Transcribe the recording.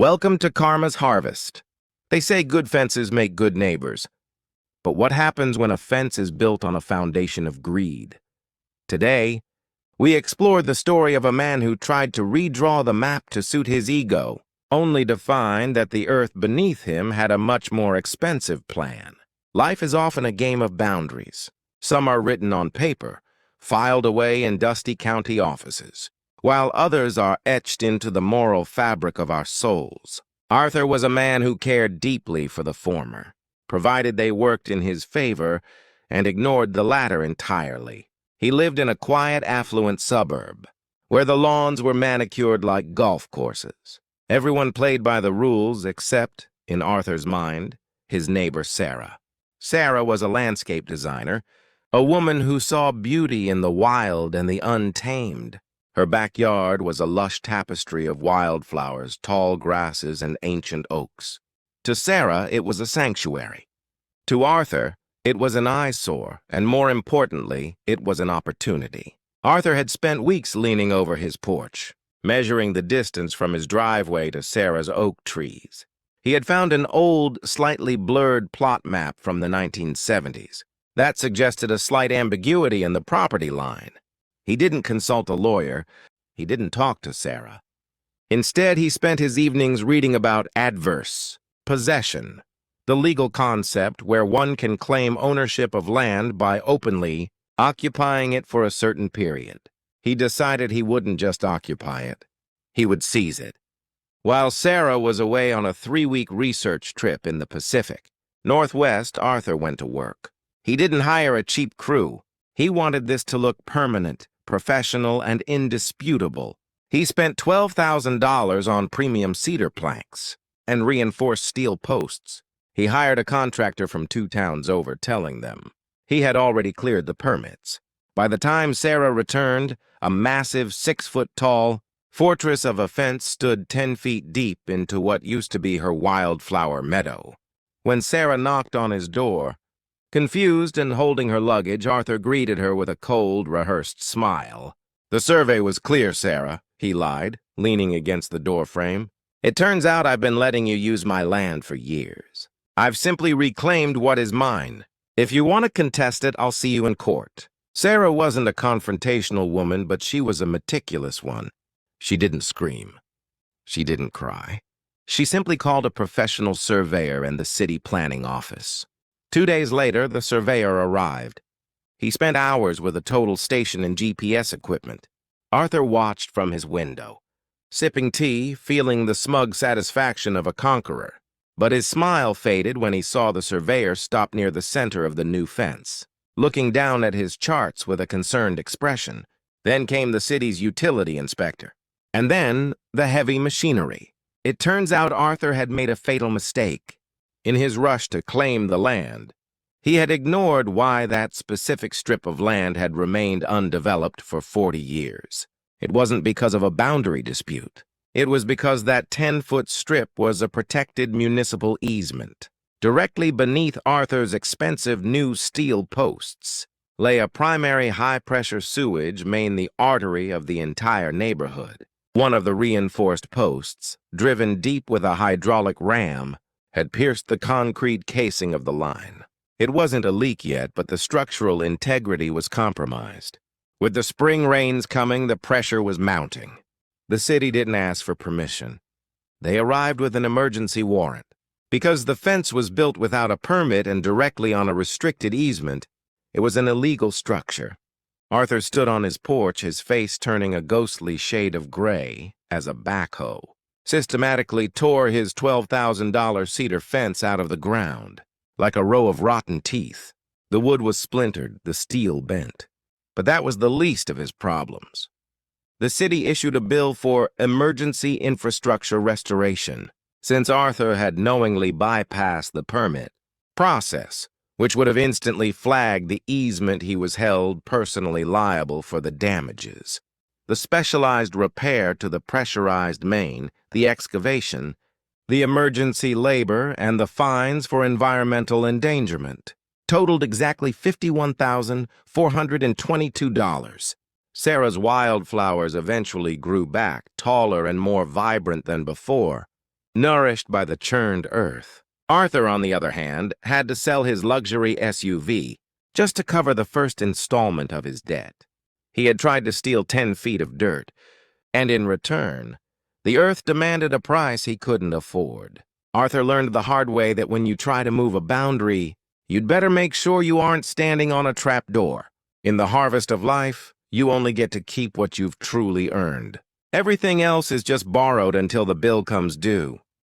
Welcome to Karma's Harvest. They say good fences make good neighbors. But what happens when a fence is built on a foundation of greed? Today, we explore the story of a man who tried to redraw the map to suit his ego, only to find that the earth beneath him had a much more expensive plan. Life is often a game of boundaries. Some are written on paper, filed away in dusty county offices, while others are etched into the moral fabric of our souls. Arthur was a man who cared deeply for the former, provided they worked in his favor, and ignored the latter entirely. He lived in a quiet, affluent suburb, where the lawns were manicured like golf courses. Everyone played by the rules except, in Arthur's mind, his neighbor Sarah. Sarah was a landscape designer, a woman who saw beauty in the wild and the untamed. Her backyard was a lush tapestry of wildflowers, tall grasses, and ancient oaks. To Sarah, it was a sanctuary. To Arthur, it was an eyesore, and more importantly, it was an opportunity. Arthur had spent weeks leaning over his porch, measuring the distance from his driveway to Sarah's oak trees. He had found an old, slightly blurred plot map from the 1970s. That suggested a slight ambiguity in the property line. He didn't consult a lawyer. He didn't talk to Sarah. Instead, he spent his evenings reading about adverse possession, the legal concept where one can claim ownership of land by openly occupying it for a certain period. He decided he wouldn't just occupy it. He would seize it. While Sarah was away on a 3-week research trip in the Pacific Northwest, Arthur went to work. He didn't hire a cheap crew. He wanted this to look permanent, professional, and indisputable. He spent $12,000 on premium cedar planks and reinforced steel posts. He hired a contractor from 2 towns over, telling them he had already cleared the permits. By the time Sarah returned, a massive 6-foot-tall fortress of a fence stood 10 feet deep into what used to be her wildflower meadow. When Sarah knocked on his door, confused and holding her luggage, Arthur greeted her with a cold, rehearsed smile. "The survey was clear, Sarah," he lied, leaning against the doorframe. "It turns out I've been letting you use my land for years. I've simply reclaimed what is mine. If you want to contest it, I'll see you in court." Sarah wasn't a confrontational woman, but she was a meticulous one. She didn't scream. She didn't cry. She simply called a professional surveyor in the city planning office. 2 days later, the surveyor arrived. He spent hours with a total station and GPS equipment. Arthur watched from his window, sipping tea, feeling the smug satisfaction of a conqueror. But his smile faded when he saw the surveyor stop near the center of the new fence, looking down at his charts with a concerned expression. Then came the city's utility inspector. And then the heavy machinery. It turns out Arthur had made a fatal mistake. In his rush to claim the land, he had ignored why that specific strip of land had remained undeveloped for 40 years. It wasn't because of a boundary dispute. It was because that 10-foot strip was a protected municipal easement. Directly beneath Arthur's expensive new steel posts lay a primary high-pressure sewage main, the artery of the entire neighborhood. One of the reinforced posts, driven deep with a hydraulic ram, had pierced the concrete casing of the line. It wasn't a leak yet, but the structural integrity was compromised. With the spring rains coming, the pressure was mounting. The city didn't ask for permission. They arrived with an emergency warrant. Because the fence was built without a permit and directly on a restricted easement, it was an illegal structure. Arthur stood on his porch, his face turning a ghostly shade of gray as a backhoe systematically tore his $12,000 cedar fence out of the ground, like a row of rotten teeth. The wood was splintered, the steel bent. But that was the least of his problems. The city issued a bill for emergency infrastructure restoration, since Arthur had knowingly bypassed the permit process, which would have instantly flagged the easement. He was held personally liable for the damages. The specialized repair to the pressurized main, the excavation, the emergency labor, and the fines for environmental endangerment totaled exactly $51,422. Sarah's wildflowers eventually grew back, taller and more vibrant than before, nourished by the churned earth. Arthur, on the other hand, had to sell his luxury SUV just to cover the first installment of his debt. He had tried to steal 10 feet of dirt, and in return, the earth demanded a price he couldn't afford. Arthur learned the hard way that when you try to move a boundary, you'd better make sure you aren't standing on a trapdoor. In the harvest of life, you only get to keep what you've truly earned. Everything else is just borrowed until the bill comes due.